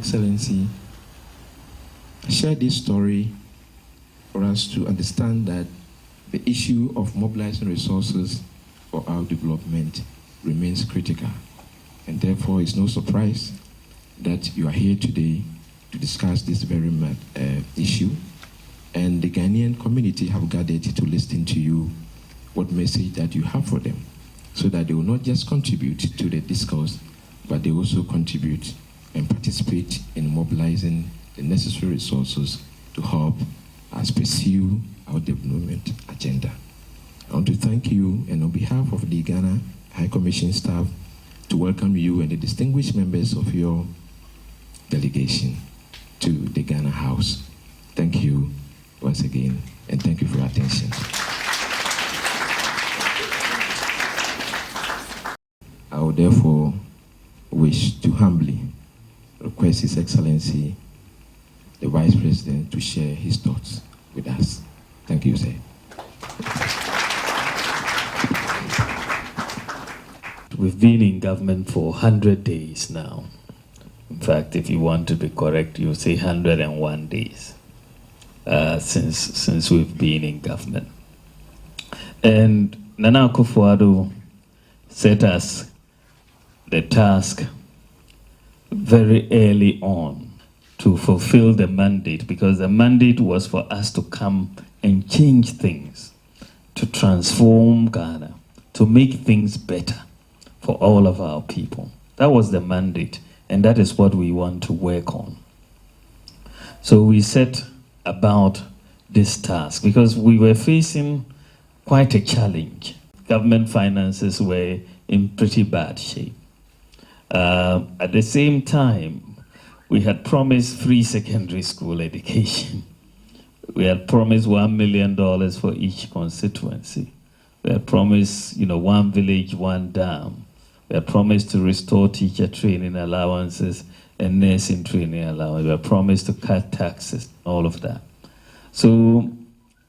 Excellency shared this story for us to understand that the issue of mobilizing resources for our development remains critical. And therefore, it's no surprise that you are here today to discuss this very issue. And the Ghanaian community have gathered to listen to you, what message that you have for them, so that they will not just contribute to the discourse, but they also contribute and participate in mobilizing the necessary resources to help us pursue our development agenda. I want to thank you, and on behalf of the Ghana High Commission staff, to welcome you and the distinguished members of your delegation to the Ghana House. Thank you once again, and thank you for your attention. I would therefore wish to humbly request His Excellency, the Vice President, to share his thoughts with us. Thank you, sir. We've been in government for 100 days now. In fact, if you want to be correct, you say 101 days since we've been in government. And Nana Akufo-Addo set us the task very early on to fulfill the mandate, because the mandate was for us to come and change things, to transform Ghana, to make things better for all of our people. That was the mandate, and that is what we want to work on. So we set about this task because we were facing quite a challenge. Government finances were in pretty bad shape. At the same time, we had promised free secondary school education. We had promised $1 million for each constituency. We had promised, one village, one dam. We had promised to restore teacher training allowances and nursing training allowance. We had promised to cut taxes, all of that. So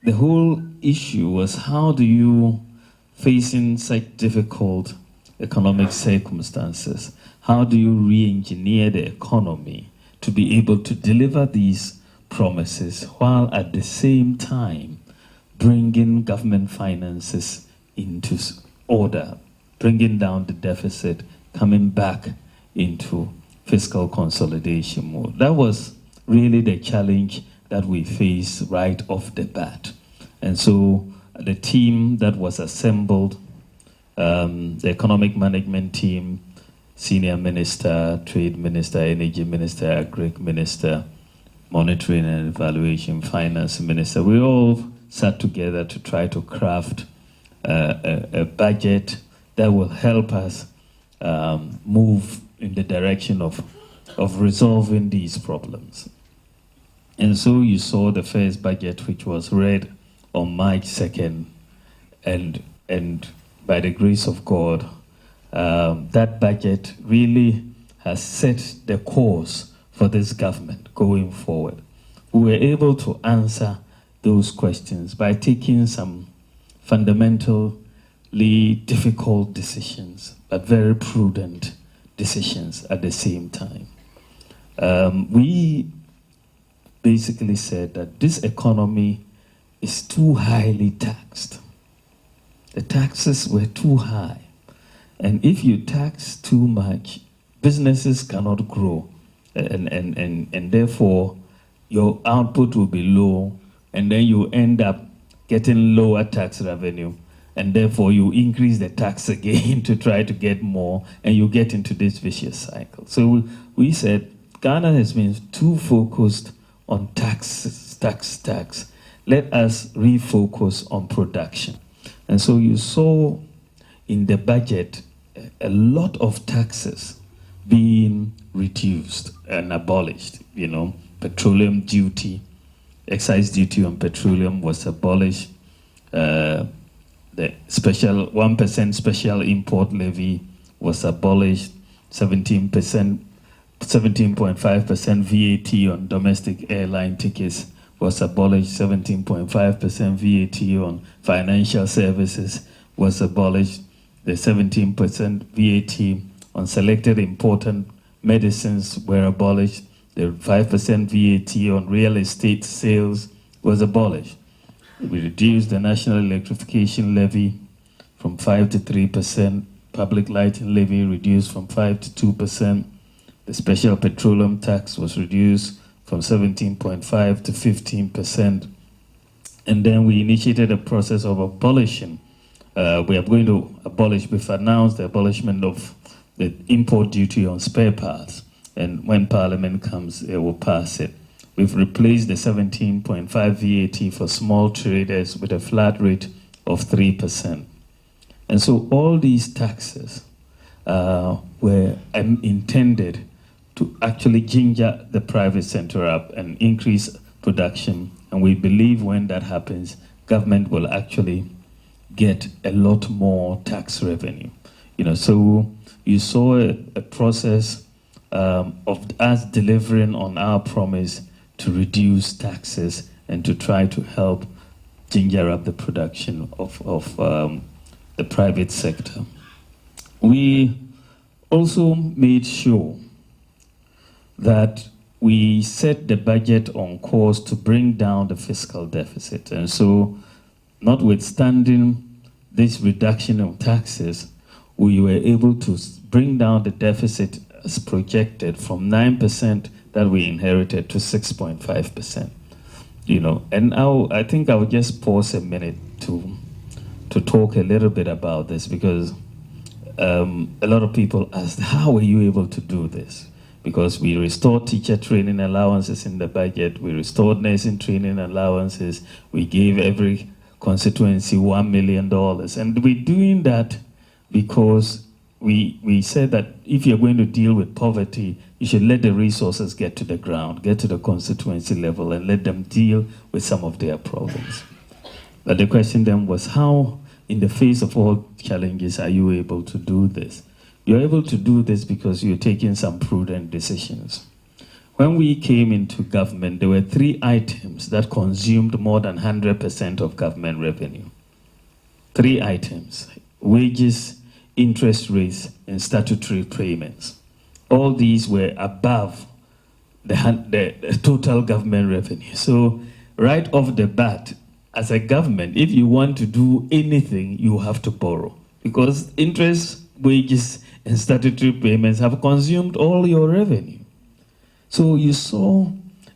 the whole issue was, how do you, facing such difficult economic circumstances, how do you re-engineer the economy to be able to deliver these promises while at the same time bringing government finances into order, bringing down the deficit, coming back into fiscal consolidation mode? That was really the challenge that we faced right off the bat. And so the team that was assembled, the economic management team, senior minister, trade minister, energy minister, agric minister, monitoring and evaluation, finance minister, we all sat together to try to craft a budget that will help us move in the direction of resolving these problems. And so you saw the first budget, which was read on March 2nd, and by the grace of God, that budget really has set the course for this government going forward. We were able to answer those questions by taking some fundamentally difficult decisions, but very prudent decisions at the same time. We basically said that this economy is too highly taxed. The taxes were too high. And if you tax too much, businesses cannot grow. And therefore, your output will be low, and then you end up getting lower tax revenue, and therefore you increase the tax again to try to get more, and you get into this vicious cycle. So we said Ghana has been too focused on tax. Let us refocus on production. And so you saw in the budget a lot of taxes being reduced and abolished. Petroleum duty, excise duty on petroleum was abolished. The special 1% special import levy was abolished. 17.5% VAT on domestic airline tickets was abolished. 17.5% VAT on financial services was abolished. The 17% VAT on selected important medicines were abolished. The 5% VAT on real estate sales was abolished. We reduced the national electrification levy from 5 to 3%. Public lighting levy reduced from 5 to 2%. The special petroleum tax was reduced from 17.5 to 15%. And then we initiated a process of abolishing. We are going to abolish, we've announced the abolishment of the import duty on spare parts. And when Parliament comes, it will pass it. We've replaced the 17.5 VAT for small traders with a flat rate of 3%. And so all these taxes were intended to actually ginger the private sector up and increase production. And we believe when that happens, government will actually get a lot more tax revenue. So you saw a process of us delivering on our promise to reduce taxes and to try to help ginger up the production of the private sector. We also made sure that we set the budget on course to bring down the fiscal deficit. And so, notwithstanding this reduction of taxes, we were able to bring down the deficit as projected from 9% that we inherited to 6.5%. And I think I'll just pause a minute to talk a little bit about this, because a lot of people asked, how were you able to do this? Because we restored teacher training allowances in the budget, we restored nursing training allowances, we gave every constituency $1 million. And we're doing that because we said that if you're going to deal with poverty, you should let the resources get to the ground, get to the constituency level, and let them deal with some of their problems. But the question then was, how, in the face of all challenges, are you able to do this? You're able to do this because you're taking some prudent decisions. When we came into government, there were 3 items that consumed more than 100% of government revenue. 3 items: wages, interest rates, and statutory payments. All these were above the total government revenue. So right off the bat, as a government, if you want to do anything, you have to borrow, because interest, wages, and statutory payments have consumed all your revenue. So you saw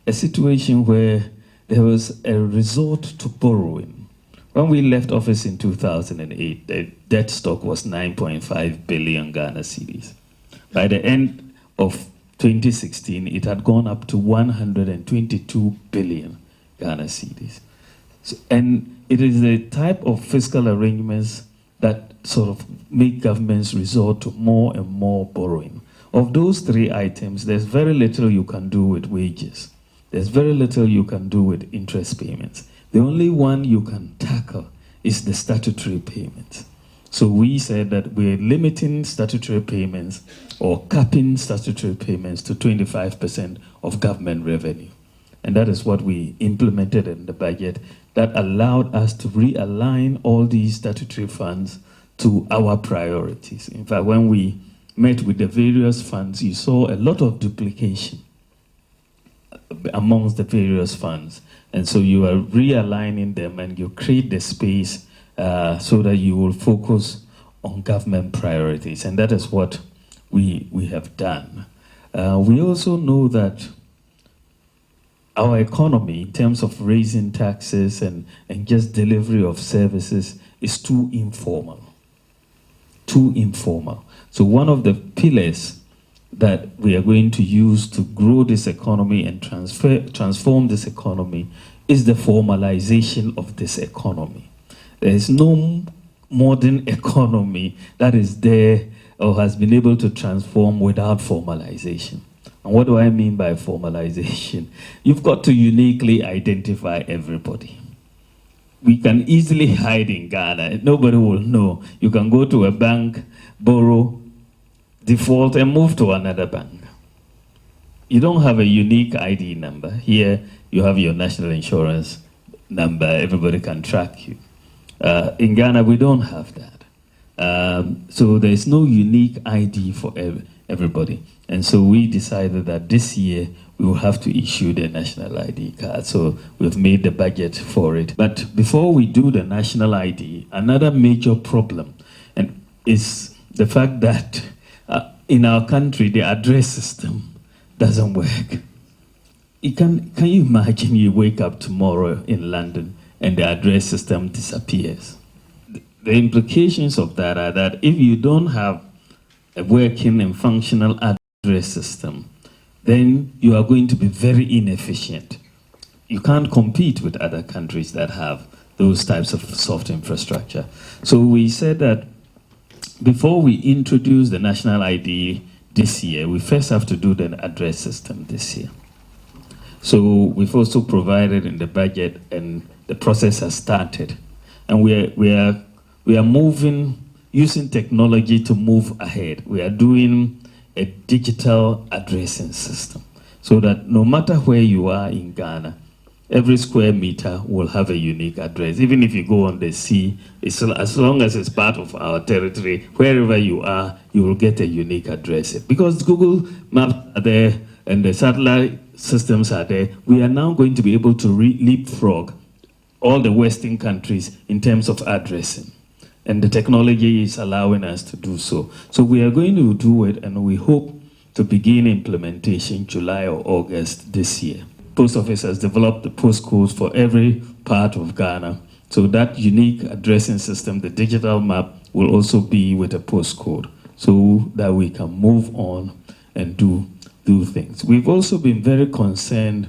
a situation where there was a resort to borrowing. When we left office in 2008, the debt stock was 9.5 billion Ghana cedis. By the end of 2016, it had gone up to 122 billion Ghana cedis. So, and it is the type of fiscal arrangements that sort of make governments resort to more and more borrowing. Of those 3 items, there's very little you can do with wages. There's very little you can do with interest payments. The only one you can tackle is the statutory payments. So we said that we're limiting statutory payments or capping statutory payments to 25% of government revenue. And that is what we implemented in the budget that allowed us to realign all these statutory funds to our priorities. In fact, when we met with the various funds, you saw a lot of duplication amongst the various funds. And so you are realigning them and you create the space so that you will focus on government priorities. And that is what we have done. We also know that our economy, in terms of raising taxes and just delivery of services, is too informal. Too informal. So one of the pillars that we are going to use to grow this economy and transform this economy is the formalization of this economy. There is no modern economy that is there or has been able to transform without formalization. And what do I mean by formalization? You've got to uniquely identify everybody. We can easily hide in Ghana. Nobody will know. You can go to a bank, borrow, default, and move to another bank. You don't have a unique ID number. Here, you have your national insurance number. Everybody can track you. In Ghana, we don't have that. So there's no unique ID for everybody. And so we decided that this year, we will have to issue the national ID card. So we've made the budget for it. But before we do the national ID, another major problem is the fact that in our country, the address system doesn't work. Can you imagine you wake up tomorrow in London and the address system disappears? The implications of that are that if you don't have a working and functional address system, then you are going to be very inefficient. You can't compete with other countries that have those types of soft infrastructure. So we said that before we introduce the national ID this year, we first have to do the address system this year. So we've also provided in the budget, and the process has started. And we are moving, using technology to move ahead. We are doing a digital addressing system so that no matter where you are in Ghana, every square meter will have a unique address. Even if you go on the sea, as long as it's part of our territory, wherever you are, you will get a unique address. Because Google Maps are there and the satellite systems are there, we are now going to be able to leapfrog all the Western countries in terms of addressing. And the technology is allowing us to do so. So we are going to do it, and we hope to begin implementation July or August this year. Post Office has developed the postcodes for every part of Ghana. So that unique addressing system, the digital map, will also be with a postcode so that we can move on and do things. We've also been very concerned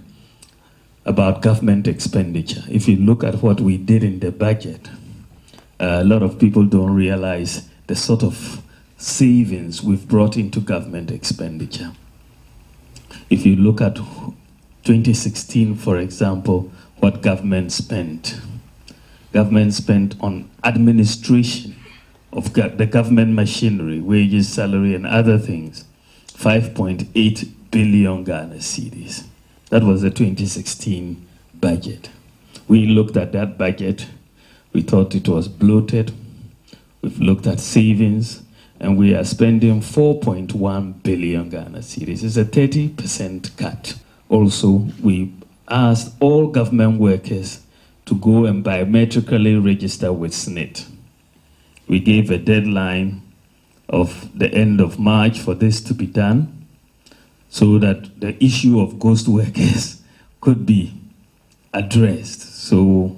about government expenditure. If you look at what we did in the budget, a lot of people don't realize the sort of savings we've brought into government expenditure. If you look at 2016, for example, what government spent on administration of the government machinery, wages, salary, and other things, 5.8 billion Ghana cedis. That was the 2016 budget. We looked at that budget. We thought it was bloated. We've looked at savings, and we are spending 4.1 billion Ghana cedis. It's a 30% cut. Also, we asked all government workers to go and biometrically register with SNIT. We gave a deadline of the end of March for this to be done, so that the issue of ghost workers could be addressed. So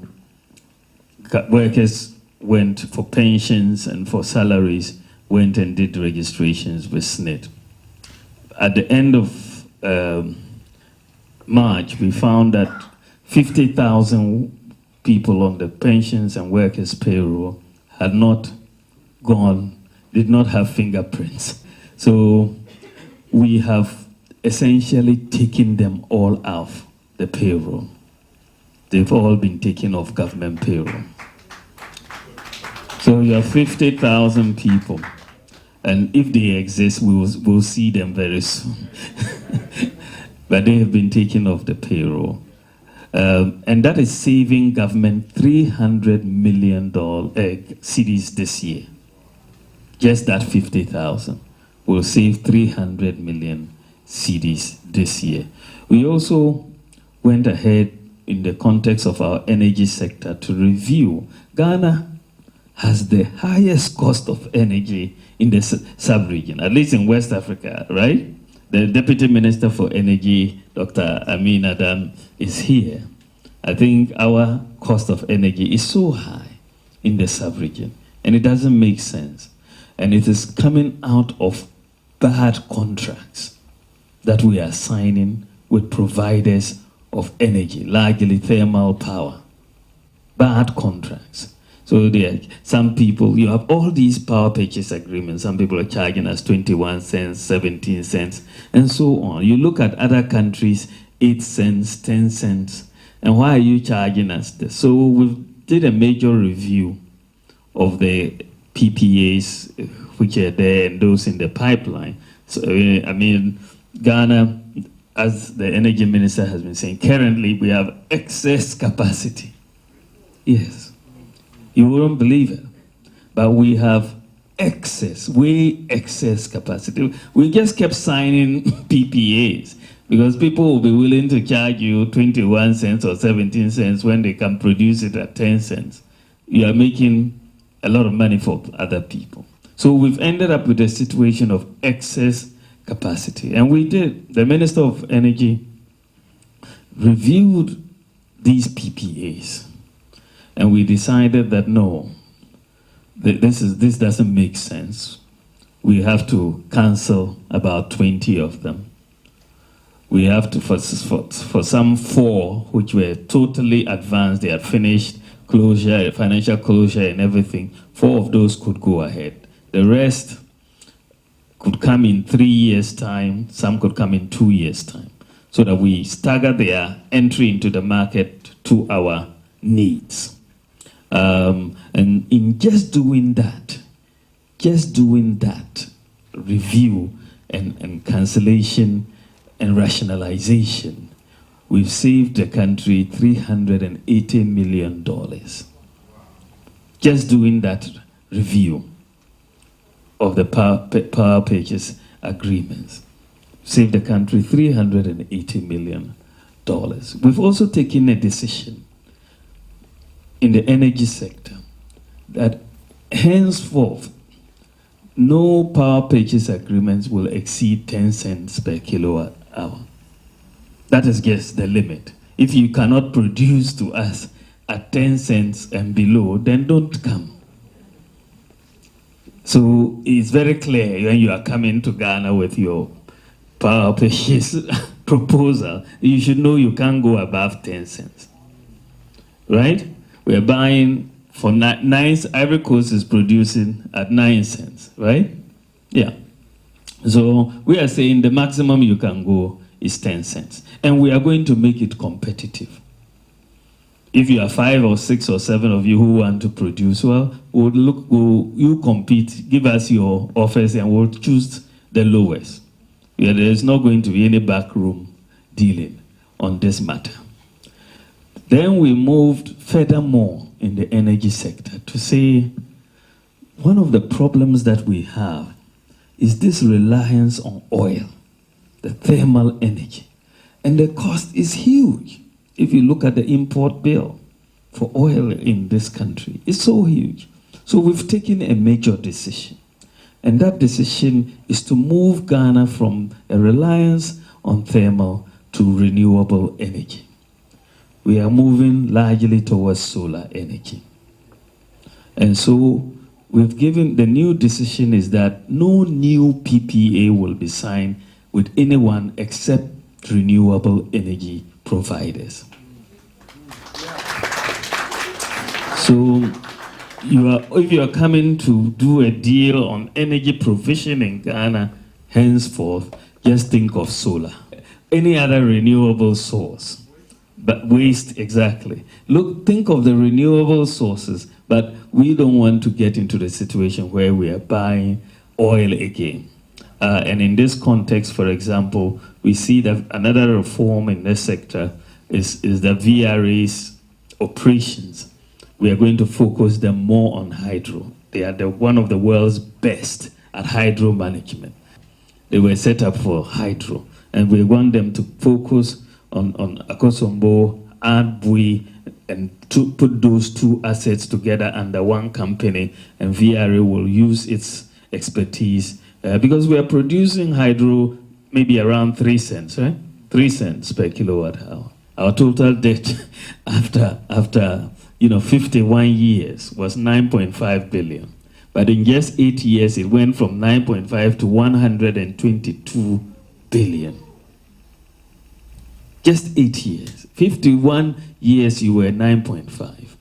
workers went for pensions and for salaries, went and did registrations with SNIT. At the end of March, we found that 50,000 people on the pensions and workers payroll had not gone, did not have fingerprints. So we have essentially taken them all off the payroll. They've all been taken off government payroll. So you have 50,000 people, and if they exist, we'll see them very soon. But they have been taken off the payroll. And that is saving government $300 million cedis this year. Just that 50,000 will save 300 million cedis this year. We also went ahead in the context of our energy sector to review. Ghana has the highest cost of energy in the sub-region, at least in West Africa, right? The Deputy Minister for Energy, Dr. Amin Adam, is here. I think our cost of energy is so high in the sub-region, and it doesn't make sense. And it is coming out of bad contracts that we are signing with providers of energy, largely thermal power. Bad contracts. So there are some people, you have all these power purchase agreements. Some people are charging us 21 cents, 17 cents, and so on. You look at other countries, 8 cents, 10 cents, and why are you charging us this? So we did a major review of the PPAs which are there and those in the pipeline. So, I mean, Ghana, as the energy minister has been saying, currently we have excess capacity. Yes. You wouldn't believe it, but we have excess, way excess capacity. We just kept signing PPAs Because people will be willing to charge you 21 cents or 17 cents when they can produce it at 10 cents. You are making a lot of money for other people. So we've ended up with a situation of excess capacity. And we did. The Minister of Energy reviewed these PPAs. And we decided that no, this doesn't make sense. We have to cancel about 20 of them. We have to, for some 4, which were totally advanced, they had finished closure, financial closure and everything, 4 of those could go ahead. The rest could come in 3 years' time, some could come in 2 years' time, so that we stagger their entry into the market to our needs. And in just doing that, review and cancellation and rationalization, we've saved the country $380 million. Just doing that review of the power purchase agreements saved the country $380 million. We've also taken a decision in the energy sector that henceforth no power purchase agreements will exceed 10 cents per kilowatt hour. That is just the limit. If you cannot produce to us at 10 cents and below, then don't come. So it's very clear when you are coming to Ghana with your power purchase proposal, you should know you can't go above 10 cents. Right? We're buying for 9, Ivory Coast is producing at 9 cents, right? Yeah. So we are saying the maximum you can go is 10 cents. And we are going to make it competitive. If you are 5 or 6 or 7 of you who want to produce, well, you compete, give us your offers and we'll choose the lowest. Yeah, there is not going to be any backroom dealing on this matter. Then we moved furthermore in the energy sector to say one of the problems that we have is this reliance on oil, the thermal energy. And the cost is huge. If you look at the import bill for oil in this country, it's so huge. So we've taken a major decision. And that decision is to move Ghana from a reliance on thermal to renewable energy. We are moving largely towards solar energy. And so we've given, the new decision is that no new PPA will be signed with anyone except renewable energy providers. So if you are coming to do a deal on energy provision in Ghana, henceforth, just think of solar. Any other renewable source. But waste, exactly. Look, think of the renewable sources, but we don't want to get into the situation where we are buying oil again. And in this context, for example, we see that another reform in this sector is the VRA's operations. We are going to focus them more on hydro. They are one of the world's best at hydro management. They were set up for hydro, and we want them to focus on Akosombo and Bui, and to put those two assets together under one company, and VRA will use its expertise because we are producing hydro maybe around 3 cents, right? 3 cents per kilowatt hour. Our total debt after 51 years was 9.5 billion. But in just 8 years, it went from 9.5 to 122 billion. Just 8 years. 51 years, you were 9.5.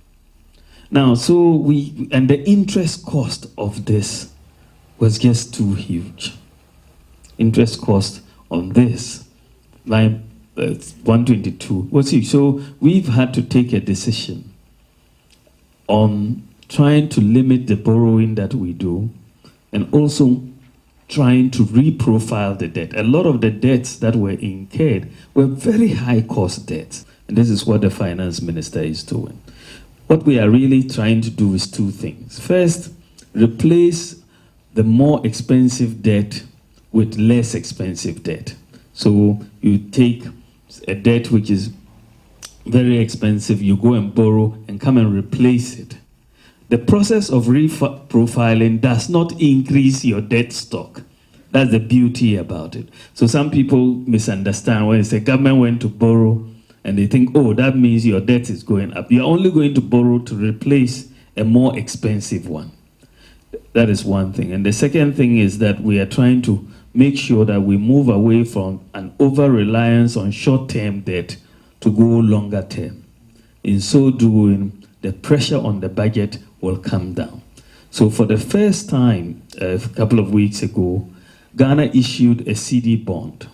Now, and the interest cost of this was just too huge. Interest cost on this, 122, was huge. So we've had to take a decision on trying to limit the borrowing that we do, and also trying to reprofile the debt. A lot of the debts that were incurred were very high cost debts. And this is what the finance minister is doing. What we are really trying to do is 2 things. First, replace the more expensive debt with less expensive debt. So you take a debt which is very expensive, you go and borrow and come and replace it. The process of reprofiling does not increase your debt stock. That's the beauty about it. So some people misunderstand when they say government went to borrow and they think, oh, that means your debt is going up. You're only going to borrow to replace a more expensive one. That is one thing. And the second thing is that we are trying to make sure that we move away from an over-reliance on short-term debt to go longer term. In so doing, the pressure on the budget will come down. So for the first time, a couple of weeks ago, Ghana issued a CD bond,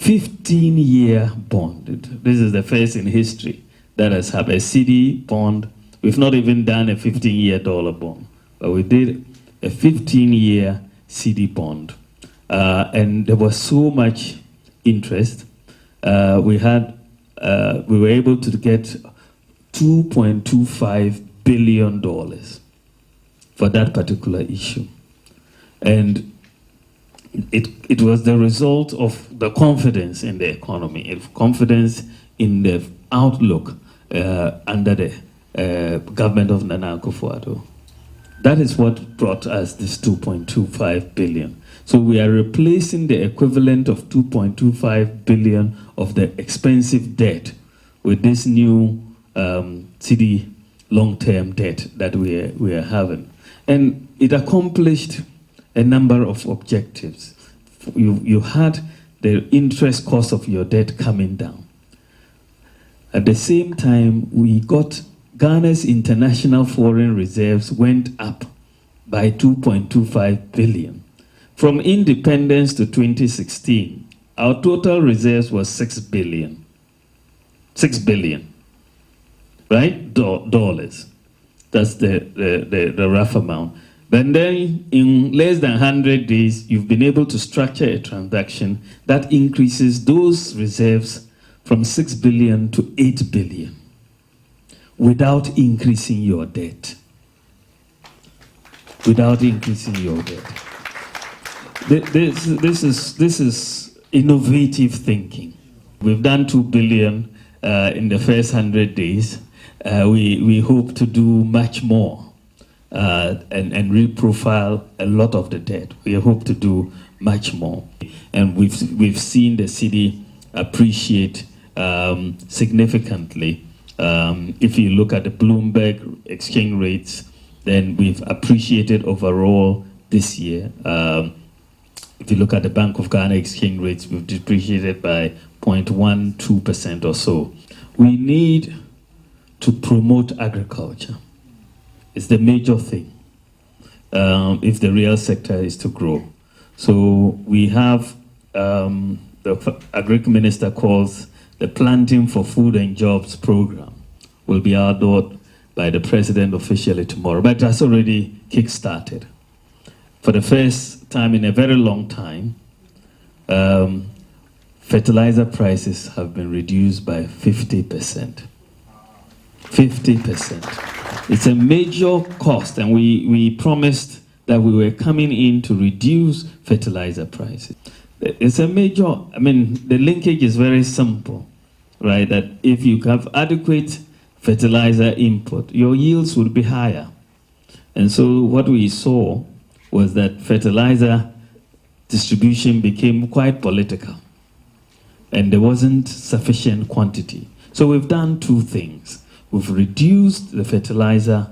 15-year bond. This is the first in history that has had a CD bond. We've not even done a 15-year dollar bond, but we did a 15-year CD bond. And there was so much interest. We were able to get $2.25 billion for that particular issue. And it was the result of the confidence in the economy, confidence in the outlook under the government of Nana Akufo-Addo. That is what brought us this 2.25 billion. So we are replacing the equivalent of 2.25 billion of the expensive debt with this new CD long-term debt that we are having. And it accomplished a number of objectives. You had the interest cost of your debt coming down. At the same time, we got Ghana's international foreign reserves went up by 2.25 billion. From independence to 2016, our total reserves was 6 billion. 6 billion, right? Dollars. That's the rough amount. But then in less than 100 days, you've been able to structure a transaction that increases those reserves from 6 billion to 8 billion without increasing your debt. Without increasing your debt. This is innovative thinking. We've done 2 billion in the first 100 days. We hope to do much more and reprofile a lot of the debt. We hope to do much more. And we've seen the city appreciate significantly. If you look at the Bloomberg exchange rates, then we've appreciated overall this year. If you look at the Bank of Ghana exchange rates, we've depreciated by 0.12% or so. We need to promote agriculture. It's the major thing if the real sector is to grow. So we have the Agric Minister calls the Planting for Food and Jobs program will be outdoored by the President officially tomorrow, but that's already kick-started. For the first time in a very long time, fertilizer prices have been reduced by 50%. 50%. It's a major cost, and we promised that we were coming in to reduce fertilizer prices. It's a major, the linkage is very simple, right? That if you have adequate fertilizer input, your yields would be higher. And so what we saw was that fertilizer distribution became quite political, and there wasn't sufficient quantity. So we've done two things. We've reduced the fertilizer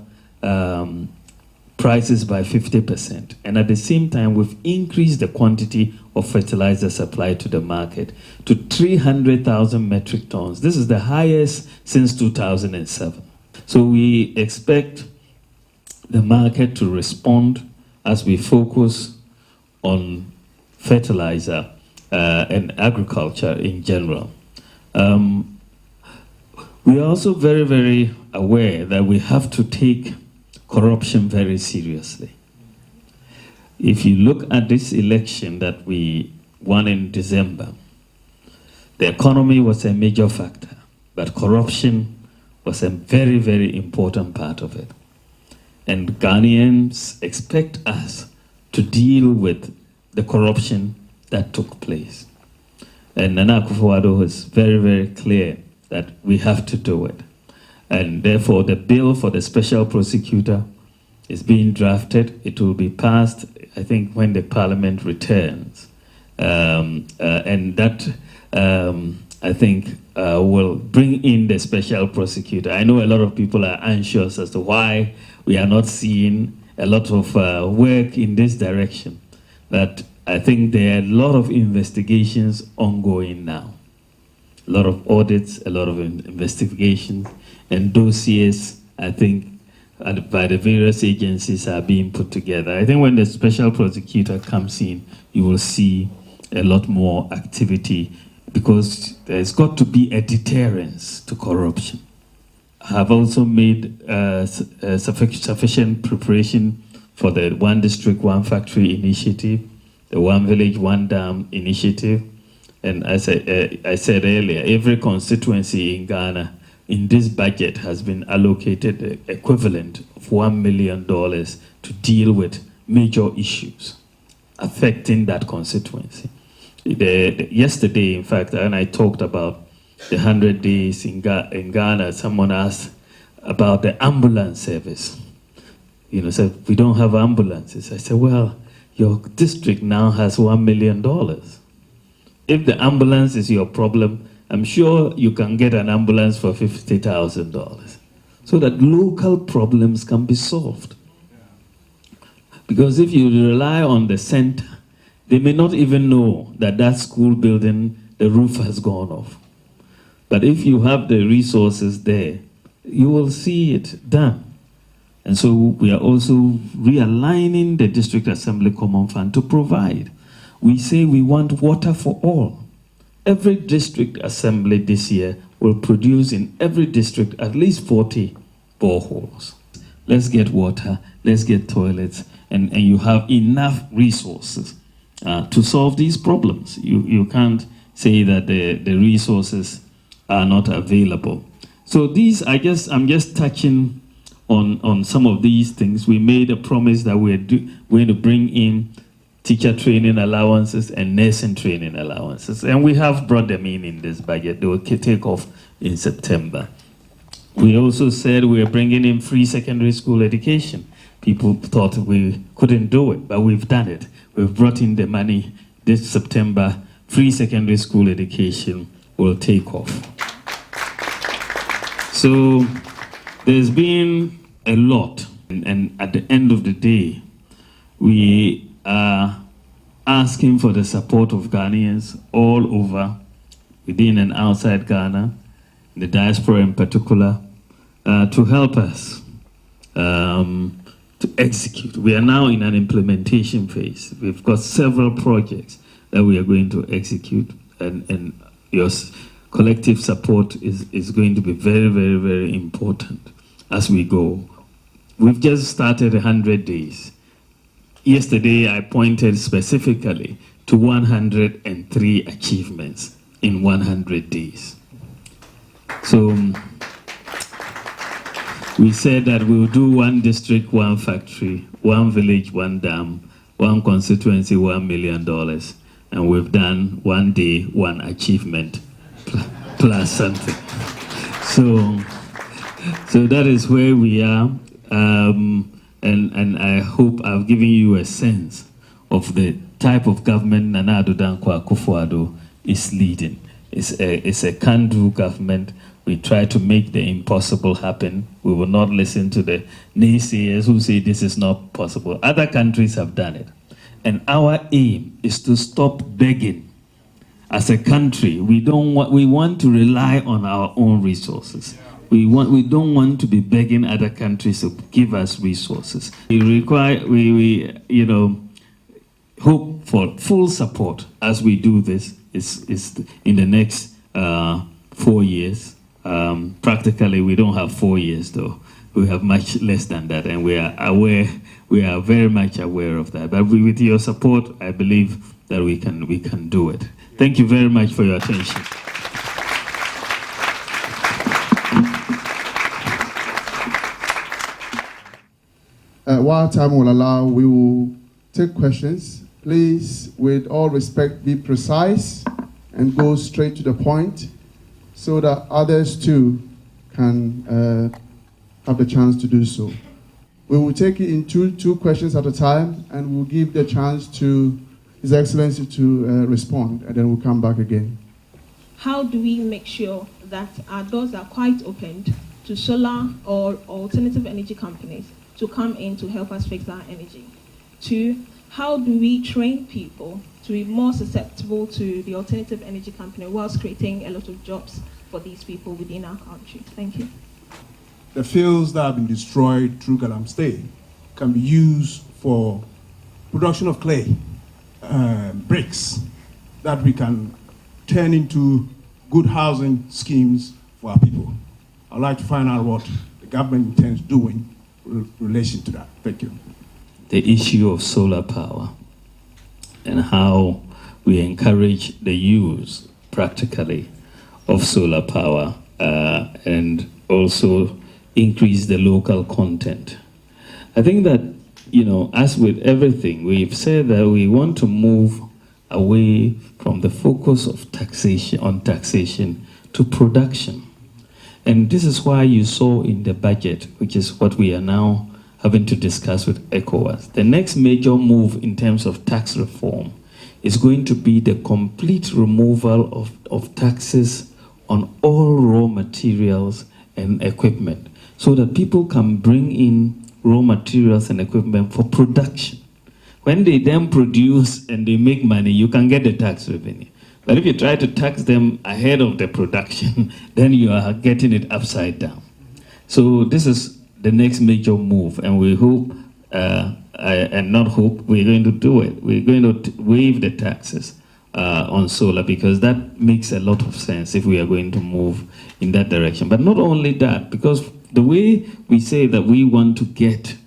prices by 50%, and at the same time, we've increased the quantity of fertilizer supply to the market to 300,000 metric tons. This is the highest since 2007. So we expect the market to respond as we focus on fertilizer and agriculture in general. We are also very, very aware that we have to take corruption very seriously. If you look at this election that we won in December, the economy was a major factor, but corruption was a very, very important part of it. And Ghanaians expect us to deal with the corruption that took place. And Nana Akufo-Addo was very, very clear that we have to do it. And therefore, the bill for the special prosecutor is being drafted. It will be passed, I think, when the parliament returns. And that, I think, will bring in the special prosecutor. I know a lot of people are anxious as to why we are not seeing a lot of work in this direction. But I think there are a lot of investigations ongoing now. A lot of audits, a lot of investigations, and dossiers, I think, by the various agencies are being put together. I think when the special prosecutor comes in, you will see a lot more activity, because there's got to be a deterrence to corruption. I have also made sufficient preparation for the One District, One Factory initiative, the One Village, One Dam initiative. And as I said earlier, every constituency in Ghana in this budget has been allocated the equivalent of $1 million to deal with major issues affecting that constituency. Yesterday, in fact, and I talked about the 100 days in Ghana, someone asked about the ambulance service. You know, said, we don't have ambulances. I said, well, your district now has $1 million. If the ambulance is your problem, I'm sure you can get an ambulance for $50,000 so that local problems can be solved. Because if you rely on the center, they may not even know that that school building, the roof has gone off. But if you have the resources there, you will see it done. And so we are also realigning the District Assembly Common Fund to provide. We say we want water for all. Every district assembly this year will produce in every district at least 40 boreholes. Let's get water, let's get toilets, and you have enough resources to solve these problems. You can't say that the resources are not available. So these, I'm just touching on some of these things. We made a promise that we're going to bring in teacher training allowances and nursing training allowances. And we have brought them in this budget. They will take off in September. We also said we are bringing in free secondary school education. People thought we couldn't do it, but we've done it. We've brought in the money this September. Free secondary school education will take off. So there's been a lot. And at the end of the day, we are asking for the support of Ghanaians all over, within and outside Ghana, the diaspora in particular, to help us to execute. We are now in an implementation phase. We've got several projects that we are going to execute, and your collective support is going to be very, very, very important as we go. We've just started 100 days. Yesterday, I pointed specifically to 103 achievements in 100 days. So we said that we'll do one district, one factory, one village, one dam, one constituency, $1 million. And we've done 1 day, 1 achievement, plus something. So that is where we are. And I hope I've given you a sense of the type of government Nana Addo Dankwa Akufo-Addo is leading. It's a can-do government. We try to make the impossible happen. We will not listen to the naysayers who say this is not possible. Other countries have done it. And our aim is to stop begging. As a country, we want to rely on our own resources. We don't want to be begging other countries to give us resources. We hope for full support as we do this. Is in the next 4 years. Practically, we don't have 4 years though. We have much less than that, and we are aware. We are very much aware of that. But with your support, I believe that we can do it. Thank you very much for your attention. While time will allow, we will take questions. Please, with all respect, be precise and go straight to the point so that others too can have the chance to do so. We will take it in two questions at a time, and we'll give the chance to His Excellency to respond, and then we'll come back again. How do we make sure that our doors are quite opened to solar or alternative energy companies to come in to help us fix our energy? 2, how do we train people to be more susceptible to the alternative energy company whilst creating a lot of jobs for these people within our country? Thank you. The fields that have been destroyed through Galamsey can be used for production of clay, bricks, that we can turn into good housing schemes for our people. I'd like to find out what the government intends doing in relation to that. Thank you. The issue of solar power and how we encourage the use practically of solar power and also increase the local content. I think that, as with everything, we've said that we want to move away from the focus of taxation to production. And this is why you saw in the budget, which is what we are now having to discuss with ECOWAS, the next major move in terms of tax reform is going to be the complete removal of taxes on all raw materials and equipment, so that people can bring in raw materials and equipment for production. When they then produce and they make money, you can get the tax revenue. But if you try to tax them ahead of the production, then you are getting it upside down. So this is the next major move, and we hope, and not hope, we're going to do it. We're going to waive the taxes on solar, because that makes a lot of sense if we are going to move in that direction. But not only that, because the way we say that we want to get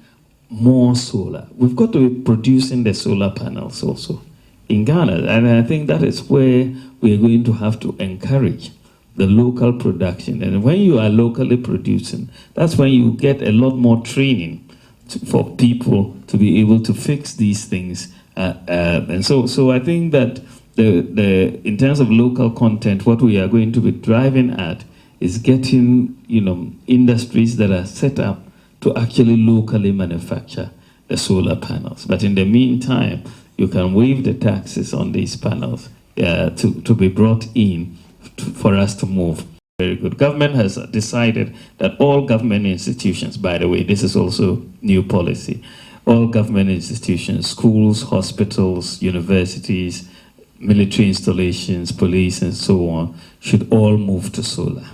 more solar, we've got to be producing the solar panels also in Ghana. And I think that is where we are going to have to encourage the local production. And when you are locally producing, that's when you get a lot more training for people to be able to fix these things. And so I think that in terms of local content, what we are going to be driving at is getting, industries that are set up to actually locally manufacture the solar panels. But in the meantime, you can waive the taxes on these panels to be brought in for us to move. Very good. Government has decided that all government institutions, by the way, this is also new policy, all government institutions, schools, hospitals, universities, military installations, police, and so on, should all move to solar.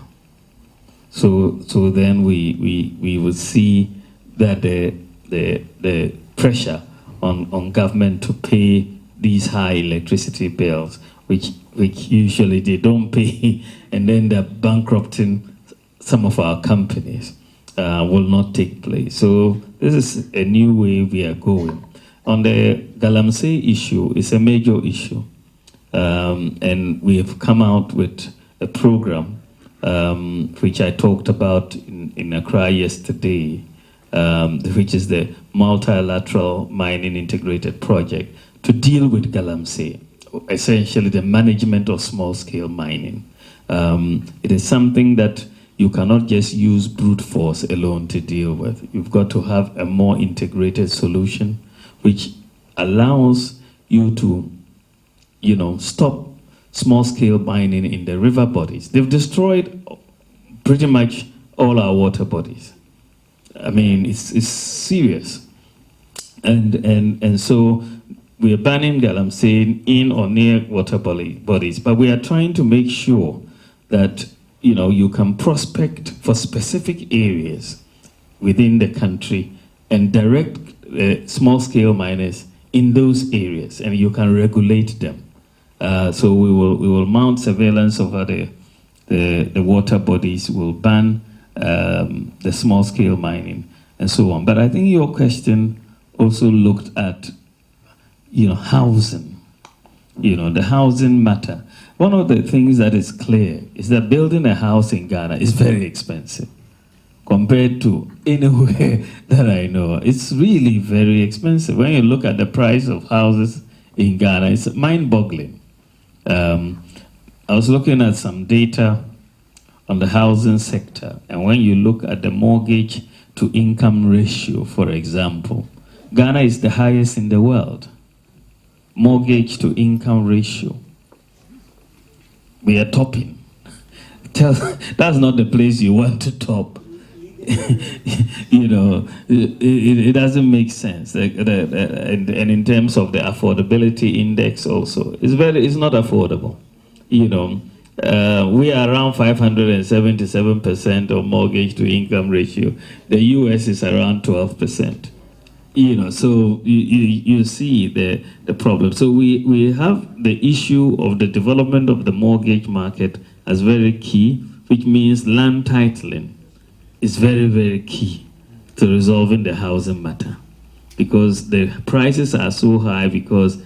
So then we will see that the pressure on government to pay these high electricity bills, which usually they don't pay, and then they're bankrupting some of our companies, will not take place. So this is a new way we are going. On the Galamsey issue, it's a major issue. And we have come out with a program which I talked about in Accra yesterday, which is the Multilateral Mining Integrated Project to deal with Galamsey, essentially the management of small-scale mining. It is something that you cannot just use brute force alone to deal with. You've got to have a more integrated solution which allows you to stop small-scale mining in the river bodies. They've destroyed pretty much all our water bodies. I mean, it's serious. And so we are banning Galamsey in or near water bodies, but we are trying to make sure that you can prospect for specific areas within the country and direct small-scale miners in those areas, and you can regulate them. So we will mount surveillance over the water bodies. We'll ban the small-scale mining and so on. But I think your question also looked at housing. The housing matter. One of the things that is clear is that building a house in Ghana is very expensive compared to anywhere that I know. It's really very expensive. When you look at the price of houses in Ghana, it's mind-boggling. I was looking at some data on the housing sector, and when you look at the mortgage to income ratio, for example, Ghana is the highest in the world. Mortgage to income ratio. We are topping. That's not the place you want to top. You know, it doesn't make sense. And in terms of the affordability index also, it's not affordable. You know, we are around 577% of mortgage to income ratio. The US is around 12%. You know, so you see the problem. So we have the issue of the development of the mortgage market as very key, which means land titling is very, very key to resolving the housing matter, because the prices are so high because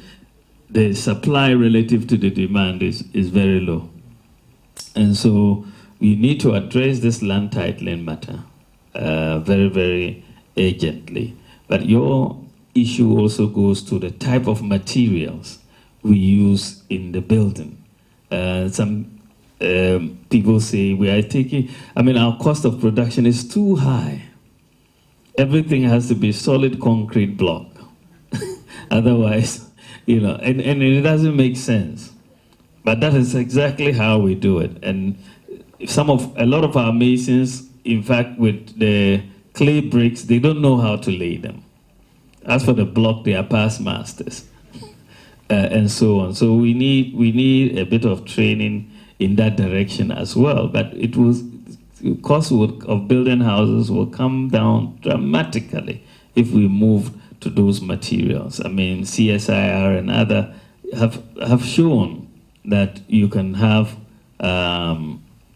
the supply relative to the demand is very low. And so we need to address this land titling matter very, very urgently. But your issue also goes to the type of materials we use in the building. Some people say we are taking, our cost of production is too high. Everything has to be solid concrete block. Otherwise, and it doesn't make sense. But that is exactly how we do it. And a lot of our masons, in fact, with the clay bricks, they don't know how to lay them. As for the block, they are past masters, and so on. So we need a bit of training in that direction as well. But the cost of building houses will come down dramatically if we move to those materials. CSIR and other have shown that you can have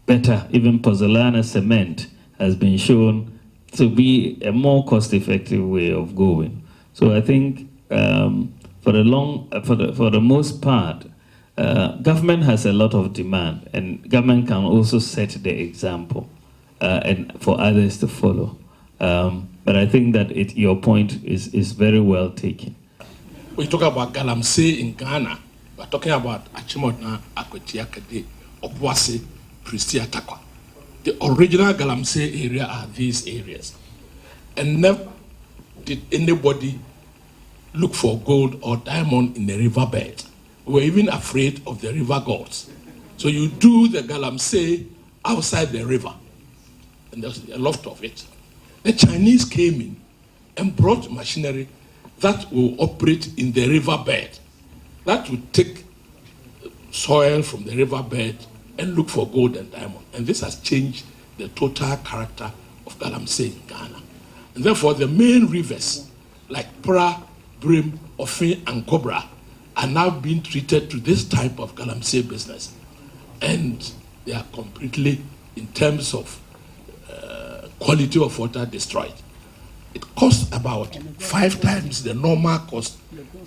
better, even pozzolana cement has been shown to be a more cost-effective way of going. So I think for the most part, government has a lot of demand, and government can also set the example and for others to follow. But I think that your point is very well taken. We talk about galamsey in Ghana. We're talking about Achimota, Akwetiakade, Obuasi, Pristia Takwa. The original galamsey area are these areas. And never did anybody look for gold or diamond in the riverbed. We were even afraid of the river gods. So you do the galamsey outside the river. And there's a lot of it. The Chinese came in and brought machinery that will operate in the riverbed. That will take soil from the riverbed and look for gold and diamond. And this has changed the total character of galamsey in Ghana. And therefore, the main rivers like Pra, Brim, Ofe, and Cobra are now being treated to this type of galamsey business. And they are completely, in terms of quality of water, destroyed. It costs about 5 times the normal cost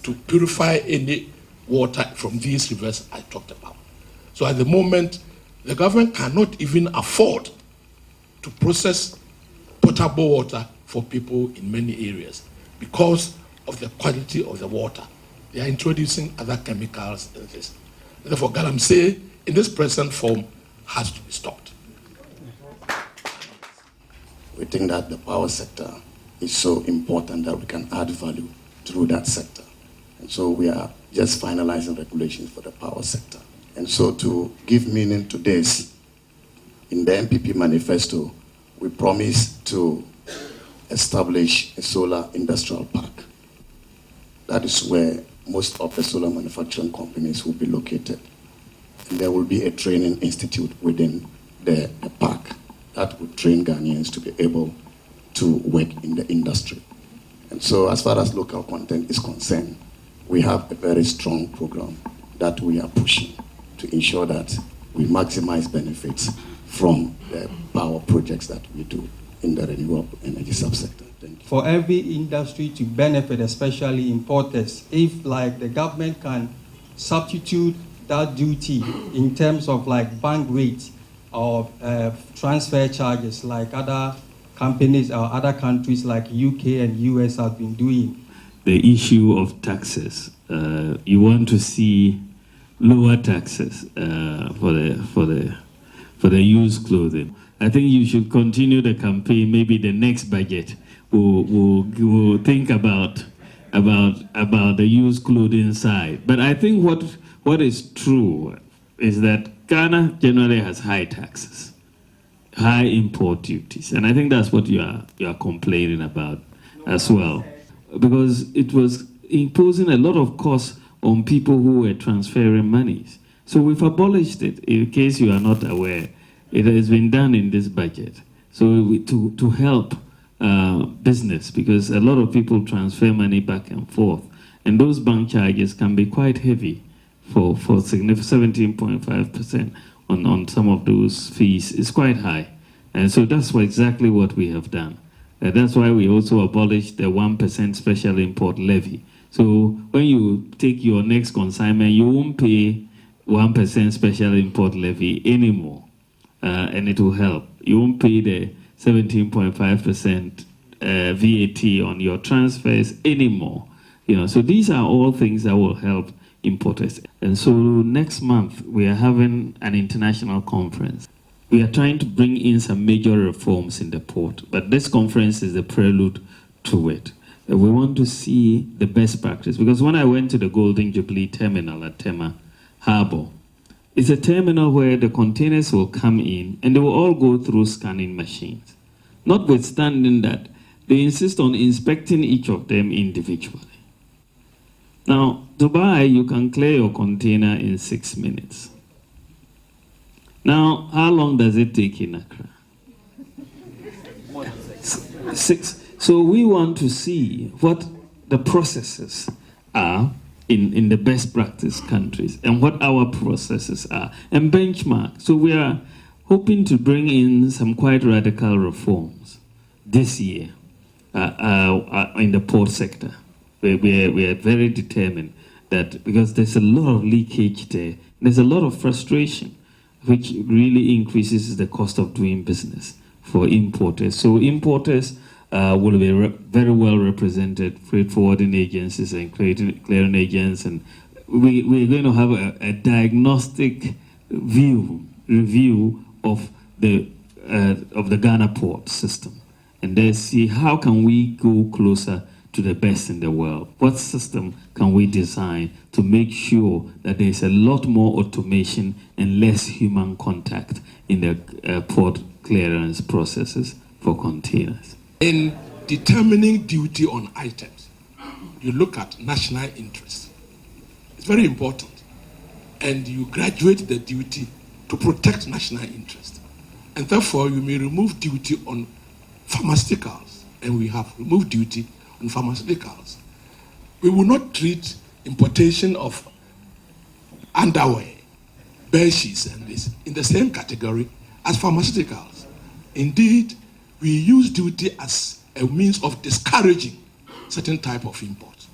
to purify any water from these rivers I talked about. So at the moment, the government cannot even afford to process potable water for people in many areas because of the quality of the water. They are introducing other chemicals in this. Therefore, galamsey in this present form has to be stopped. We think that the power sector is so important that we can add value through that sector. And so we are just finalizing regulations for the power sector. And so to give meaning to this, in the MPP manifesto, we promise to establish a solar industrial park. That is where most of the solar manufacturing companies will be located. And there will be a training institute within the park that will train Ghanaians to be able to work in the industry. And so as far as local content is concerned, we have a very strong program that we are pushing to ensure that we maximize benefits from the power projects that we do in the renewable energy subsector. Thank you. For every industry to benefit, especially importers, if like the government can substitute that duty in terms of like bank rates or transfer charges like other companies or other countries like UK and US have been doing. The issue of taxes, you want to see lower taxes for the used clothing. I think you should continue the campaign. Maybe the next budget will think about the used clothing side. But I think what is true is that Ghana generally has high taxes, high import duties, and I think that's what you are complaining about as well, because it was imposing a lot of costs on people who were transferring monies. So we've abolished it. In case you are not aware, it has been done in this budget. So to help business, because a lot of people transfer money back and forth, and those bank charges can be quite heavy for significant 17.5% on some of those fees is quite high. And so that's exactly what we have done. That's why we also abolished the 1% special import levy. So when you take your next consignment, you won't pay 1% special import levy anymore, and it will help. You won't pay the 17.5% VAT on your transfers anymore. So these are all things that will help importers. And so next month, we are having an international conference. We are trying to bring in some major reforms in the port, but this conference is the prelude to it. We want to see the best practice, because when I went to the Golden Jubilee Terminal at Tema Harbour, it's a terminal where the containers will come in and they will all go through scanning machines. Notwithstanding that, they insist on inspecting each of them individually. Now, Dubai, you can clear your container in 6 minutes. Now, how long does it take in Accra? 6. So we want to see what the processes are in the best practice countries and what our processes are and benchmark. So we are hoping to bring in some quite radical reforms this year in the port sector. We are very determined that, because there's a lot of leakage there, there's a lot of frustration, which really increases the cost of doing business for importers. So importers will be very well represented, freight forwarding agencies and clearing agents, and we're going to have a diagnostic review of the Ghana port system, and then see how can we go closer to the best in the world. What system can we design to make sure that there's a lot more automation and less human contact in the port clearance processes for containers? In determining duty on items, you look at national interest. It's very important. And you graduate the duty to protect national interest. And therefore, you may remove duty on pharmaceuticals. And we have removed duty on pharmaceuticals. We will not treat importation of underwear, bed sheets, and this in the same category as pharmaceuticals. Indeed, we use duty as a means of discouraging certain type of import.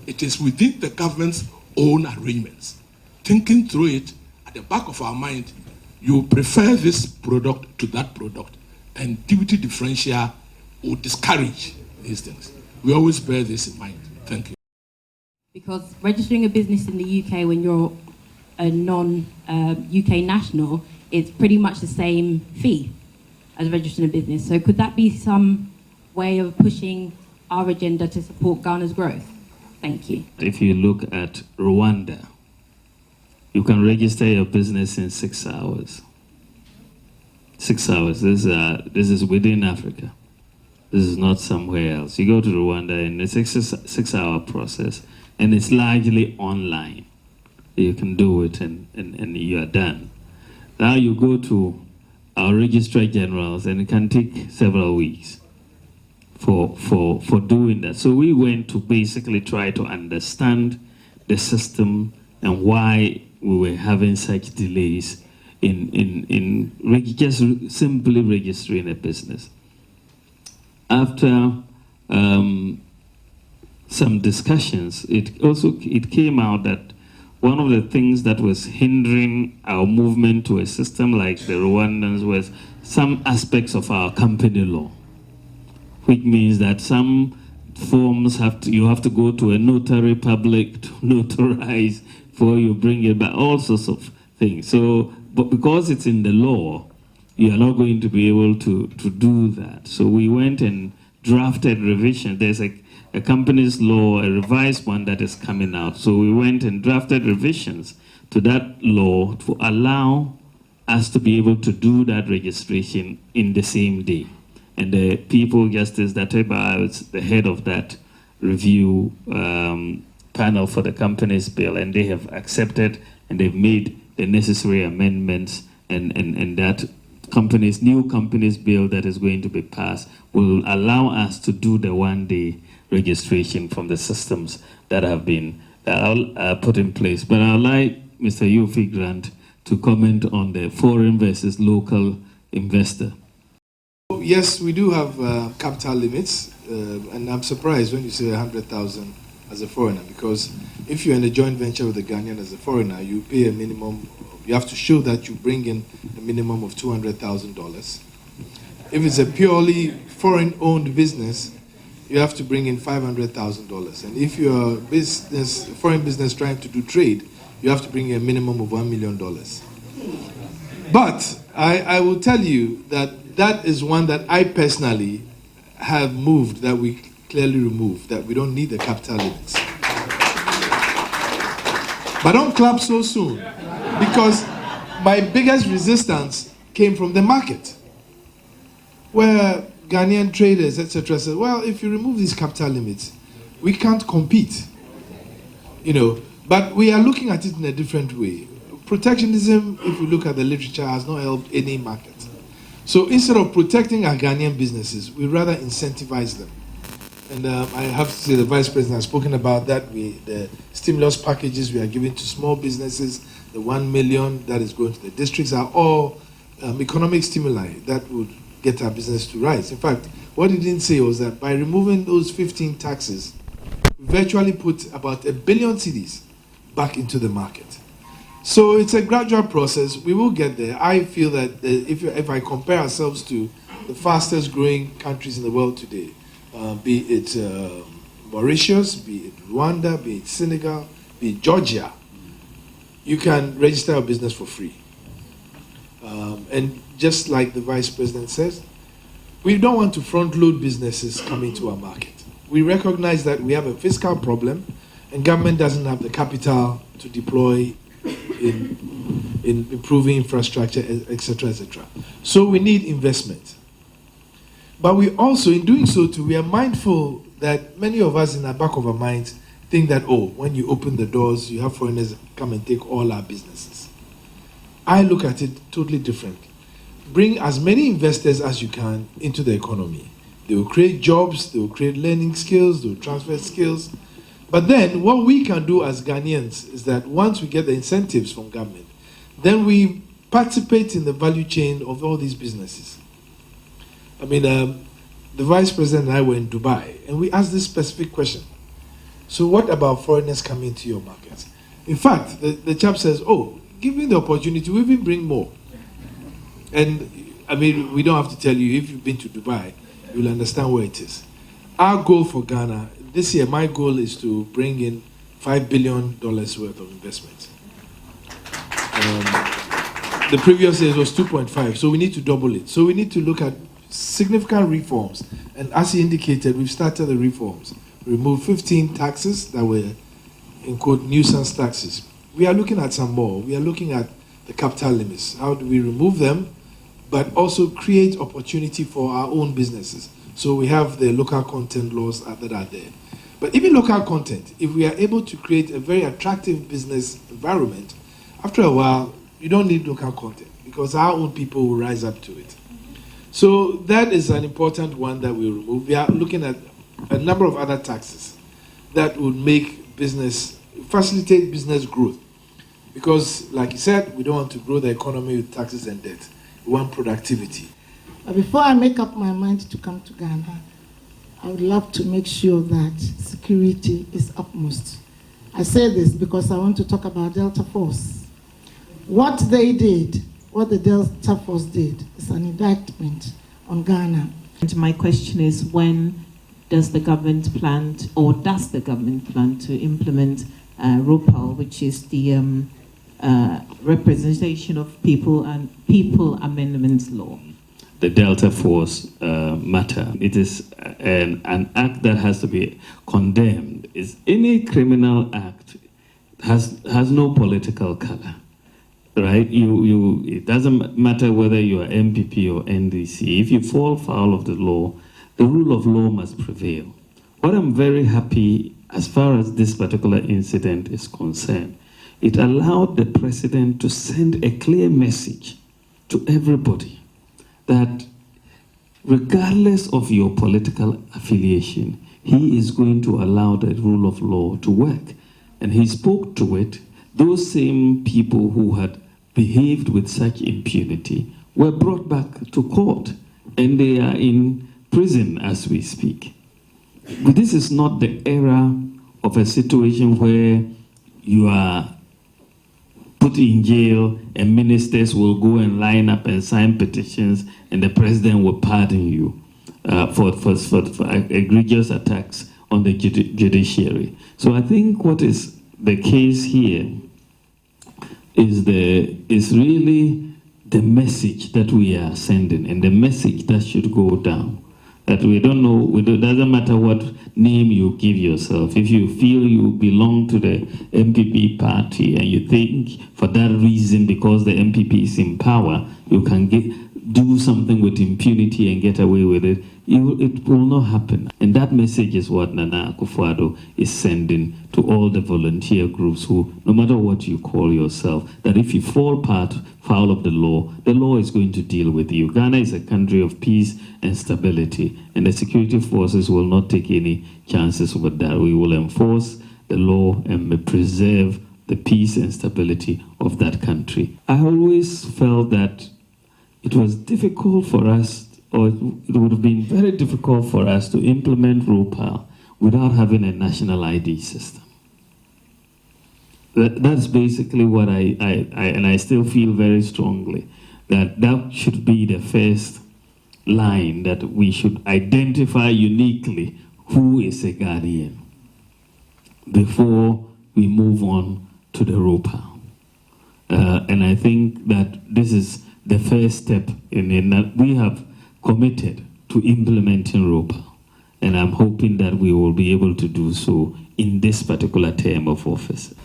It is within the government's own arrangements. Thinking through it, at the back of our mind, you prefer this product to that product, and duty differential will discourage these things. We always bear this in mind. Thank you. Because registering a business in the UK when you're a non-UK national, it's pretty much the same fee as registering a business. So could that be some way of pushing our agenda to support Ghana's growth? Thank you. If you look at Rwanda, you can register your business in 6 hours. 6 hours. This is within Africa. This is not somewhere else. You go to Rwanda and it's a 6-hour process, and it's largely online. You can do it and you are done. Now you go to our registrar generals and it can take several weeks for doing that. So we went to basically try to understand the system and why we were having such delays in just simply registering a business. After some discussions, it came out that one of the things that was hindering our movement to a system like the Rwandans was some aspects of our company law, which means that some forms you have to go to a notary public to notarize before you bring it back, all sorts of things. So, but because it's in the law, you are not going to be able to do that. So we went and drafted revision. There's a company's law, a revised one that is coming out. So we went and drafted revisions to that law to allow us to be able to do that registration in the same day. And the People Justice Dateba is the head of that review panel for the company's bill, and they have accepted and they've made the necessary amendments, and that new company's bill that is going to be passed will allow us to do the one-day registration from the systems that have been put in place. But I'd like Mr. Yofi Grant to comment on the foreign versus local investor. Yes, we do have capital limits, and I'm surprised when you say 100,000 as a foreigner, because if you're in a joint venture with a Ghanaian as a foreigner, you pay a minimum. You have to show that you bring in a minimum of $200,000. If it's a purely foreign-owned business, you have to bring in $500,000. And if you're a foreign business trying to do trade, you have to bring in a minimum of $1 million. But I will tell you that is one that I personally have moved, that we clearly removed, that we don't need the capital limits. But don't clap so soon, because my biggest resistance came from the market, where Ghanaian traders, etc., said, well, if you remove these capital limits, we can't compete. But we are looking at it in a different way. Protectionism, if you look at the literature, has not helped any market. So instead of protecting our Ghanaian businesses, we rather incentivize them. And I have to say the Vice President has spoken about that. The stimulus packages we are giving to small businesses, the 1 million that is going to the districts, are all economic stimuli that would get our business to rise. In fact, what he didn't say was that by removing those 15 taxes, we virtually put about 1 billion cedis back into the market. So it's a gradual process. We will get there. I feel that if I compare ourselves to the fastest growing countries in the world today, be it Mauritius, be it Rwanda, be it Senegal, be it Georgia, you can register a business for free. And just like the Vice President says, we don't want to front load businesses coming to our market. We recognize that we have a fiscal problem and government doesn't have the capital to deploy in improving infrastructure, etc., etc. So we need investment. But we also, in doing so too, we are mindful that many of us in the back of our minds think that, when you open the doors, you have foreigners come and take all our businesses. I look at it totally different. Bring as many investors as you can into the economy. They will create jobs, they will create learning skills, they will transfer skills. But then what we can do as Ghanaians is that once we get the incentives from government, then we participate in the value chain of all these businesses. I mean, the Vice President and I were in Dubai, and we asked this specific question. So what about foreigners coming to your markets? In fact, the chap says, give me the opportunity, we even bring more. And, I mean, we don't have to tell you, if you've been to Dubai, you'll understand where it is. Our goal for Ghana, this year, my goal is to bring in $5 billion worth of investment. The previous year was 2.5, so we need to double it. So we need to look at significant reforms. And as he indicated, we've started the reforms. We removed 15 taxes that were, in quote, nuisance taxes. We are looking at some more. We are looking at the capital limits. How do we remove them, but also create opportunity for our own businesses? So we have the local content laws that are there. But even local content, if we are able to create a very attractive business environment, after a while, you don't need local content because our own people will rise up to it. So that is an important one that we remove. We are looking at a number of other taxes that would make business, facilitate business growth. Because, like you said, we don't want to grow the economy with taxes and debt. We want productivity. But before I make up my mind to come to Ghana, I would love to make sure that security is upmost. I say this because I want to talk about Delta Force. What they did, what the Delta Force did, is an indictment on Ghana. And my question is, when does the government plan to implement ROPAL, which is the Representation of People and People Amendments Law? The Delta Force matter. It is an act that has to be condemned. Is any criminal act has no political color, right? It doesn't matter whether you are MPP or NDC. If you fall foul of the law, the rule of law must prevail. What I'm very happy as far as this particular incident is concerned, it allowed the president to send a clear message to everybody that regardless of your political affiliation, he is going to allow the rule of law to work. And he spoke to it. Those same people who had behaved with such impunity were brought back to court, and they are in prison as we speak. But this is not the era of a situation where you are put in jail and ministers will go and line up and sign petitions and the president will pardon you for egregious attacks on the judiciary. So I think what is the case here is really the message that we are sending, and the message that should go down. That we don't know, it doesn't matter what name you give yourself. If you feel you belong to the MPP party and you think for that reason, because the MPP is in power, you can do something with impunity and get away with it, it will not happen. And that message is what Nana Akufo-Addo is sending to all the volunteer groups who, no matter what you call yourself, that if you fall foul of the law is going to deal with you. Ghana is a country of peace and stability, and the security forces will not take any chances with that. We will enforce the law and preserve the peace and stability of that country. I always felt that it was difficult for us, or it would have been very difficult for us to implement ROPAL without having a national ID system. That's basically what I still feel very strongly, that should be the first line, that we should identify uniquely who is a guardian before we move on to the ROPAL. And I think that this is the first step in that we have committed to implementing ROPAL. And I'm hoping that we will be able to do so in this particular term of office.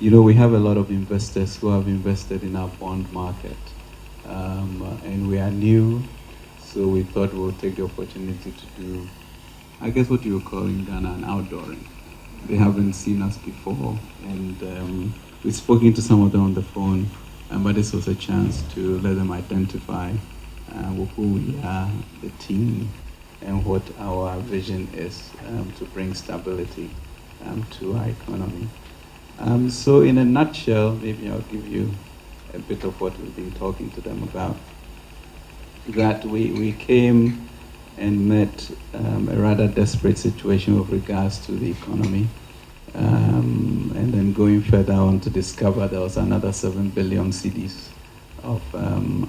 You know, we have a lot of investors who have invested in our bond market. And we are new, so we thought we would take the opportunity to do, I guess what you would call in Ghana, an outdooring. They haven't seen us before, and we've spoken to some of them on the phone, but this was a chance to let them identify who we are, the team, and what our vision is to bring stability to our economy. So in a nutshell, maybe I'll give you a bit of what we've been talking to them about. That we came and met a rather desperate situation with regards to the economy. And then going further on to discover there was another 7 billion cedis of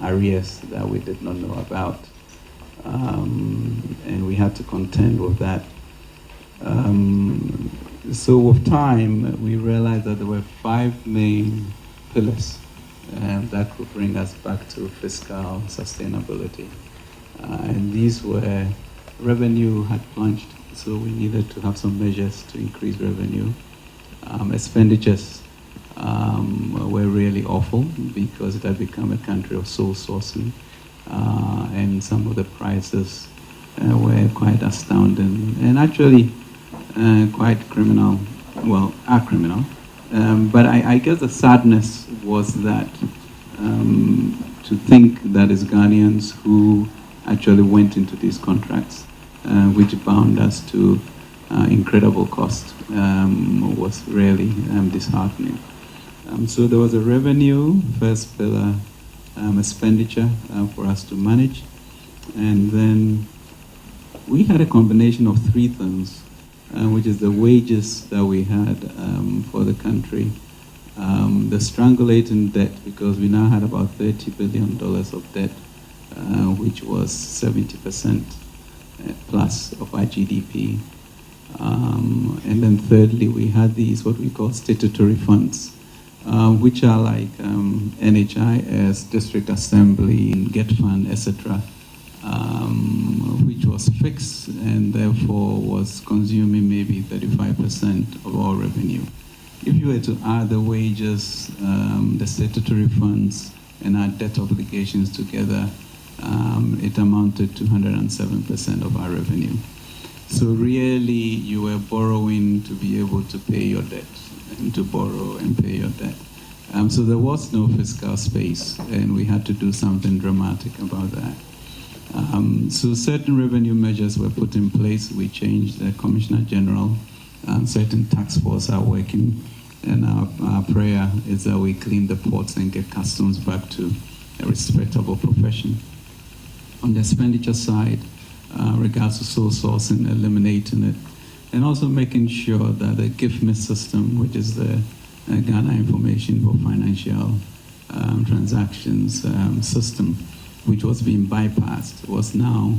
arrears that we did not know about. And we had to contend with that. So with time, we realized that there were 5 main pillars that could bring us back to fiscal sustainability. And these were, revenue had plunged, so we needed to have some measures to increase revenue. Expenditures were really awful because it had become a country of sole sourcing, and some of the prices were quite astounding and actually quite criminal, well, are criminal. But I guess the sadness was that to think that it's Ghanaians who actually went into these contracts, which bound us to incredible cost, was really disheartening. So there was a revenue, first pillar, expenditure for us to manage, and then we had a combination of 3 things, which is the wages that we had for the country, the strangulating debt, because we now had about $30 billion of debt, which was 70% plus of our GDP. And then thirdly, we had these what we call statutory funds, which are like NHIS, District Assembly, GET Fund, etc., which was fixed and therefore was consuming maybe 35% of our revenue. If you were to add the wages, the statutory funds, and our debt obligations together, it amounted to 107% of our revenue. So really, you were borrowing to be able to pay your debt, and to borrow and pay your debt. So there was no fiscal space, and we had to do something dramatic about that. So certain revenue measures were put in place. We changed the Commissioner General. Certain task forces are working, and our prayer is that we clean the ports and get customs back to a respectable profession. On the expenditure side, regards to sole sourcing, eliminating it, and also making sure that the GIFMIS system, which is the Ghana Information for Financial Transactions system, which was being bypassed, was now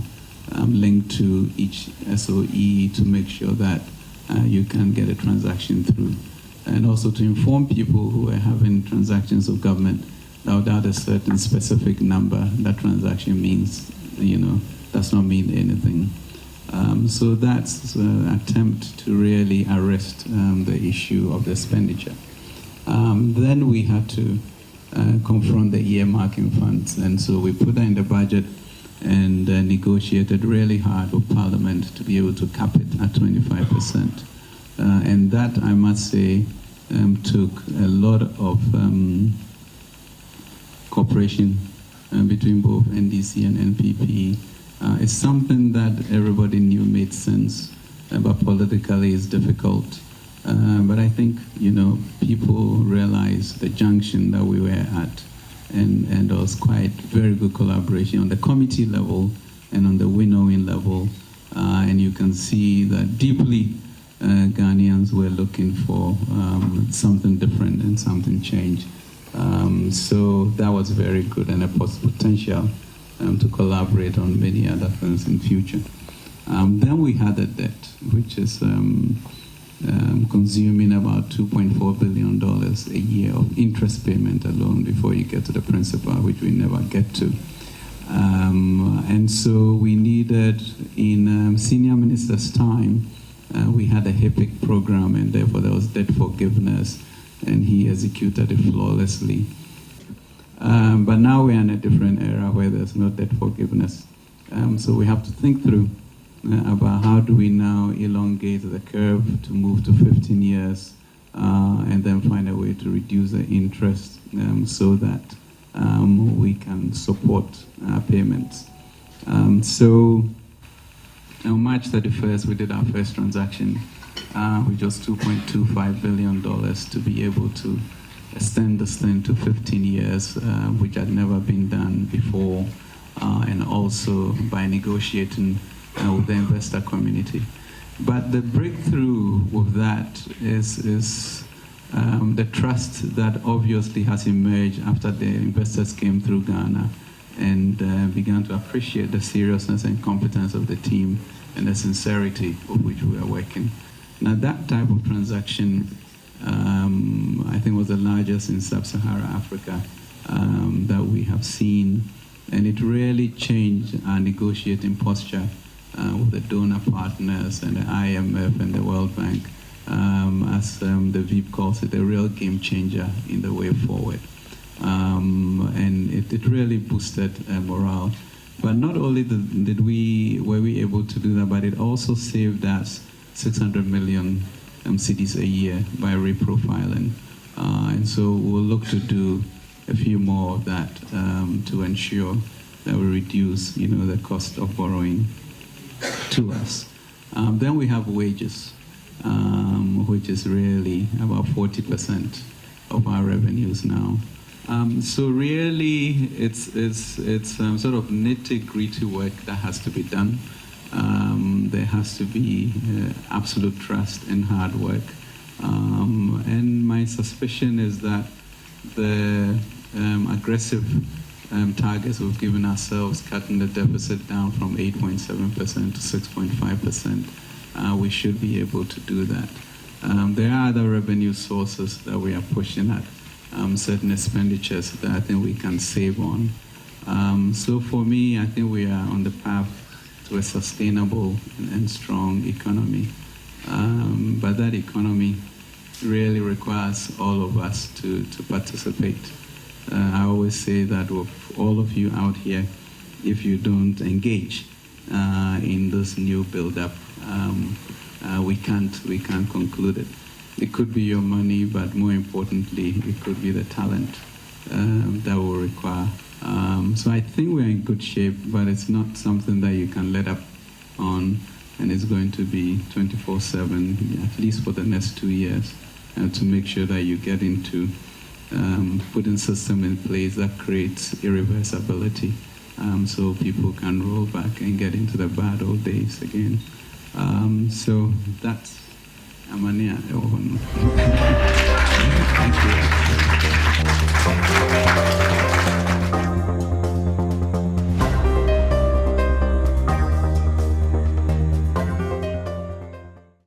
linked to each SOE to make sure that you can get a transaction through. And also to inform people who are having transactions with government that without a certain specific number, that transaction means, does not mean anything. So that's an attempt to really arrest the issue of the expenditure. Then we had to confront the earmarking funds, and so we put that in the budget and negotiated really hard with Parliament to be able to cap it at 25%. And that, I must say, took a lot of cooperation between both NDC and NPP. It's something that everybody knew made sense, but politically it's difficult. But I think, people realized the junction that we were at, and there was quite very good collaboration on the committee level and on the winnowing level. And you can see that deeply Ghanaians were looking for something different and something changed. So that was very good, and a potential to collaborate on many other things in future. Then we had the debt, which is consuming about $2.4 billion a year of interest payment alone before you get to the principal, which we never get to. And so we needed, in senior minister's time, we had a HIPIC program, and therefore there was debt forgiveness, and he executed it flawlessly. But now we're in a different era where there's no debt forgiveness. So we have to think through about how do we now elongate the curve to move to 15 years and then find a way to reduce the interest so that we can support our payments. So on March 31st, we did our first transaction, which was $2.25 billion to be able to extend this thing to 15 years, which had never been done before, and also by negotiating with the investor community. But the breakthrough with that is the trust that obviously has emerged after the investors came through Ghana and began to appreciate the seriousness and competence of the team and the sincerity with which we are working. Now that type of transaction, I think, was the largest in sub-Saharan Africa that we have seen, and it really changed our negotiating posture with the donor partners and the IMF and the World Bank, as the VIP calls it, a real game changer in the way forward. And it really boosted morale. But not only were we able to do that, but it also saved us 600 million cedis a year by reprofiling. And so we'll look to do a few more of that to ensure that we reduce, the cost of borrowing to us. Then we have wages, which is really about 40% of our revenues now. So really, it's sort of nitty-gritty work that has to be done. There has to be absolute trust and hard work. And my suspicion is that the aggressive targets we've given ourselves, cutting the deficit down from 8.7% to 6.5%, we should be able to do that. There are other revenue sources that we are pushing at, certain expenditures that I think we can save on. So for me, I think we are on the path to a sustainable and strong economy. But that economy really requires all of us to participate. I always say that with all of you out here, if you don't engage in this new build-up, we can't conclude it. It could be your money, but more importantly, it could be the talent that will require. So I think we're in good shape, but it's not something that you can let up on, and it's going to be 24/7, at least for the next 2 years, to make sure that you get into putting system in place that creates irreversibility, so people can roll back and get into the bad old days again. So that's Amania.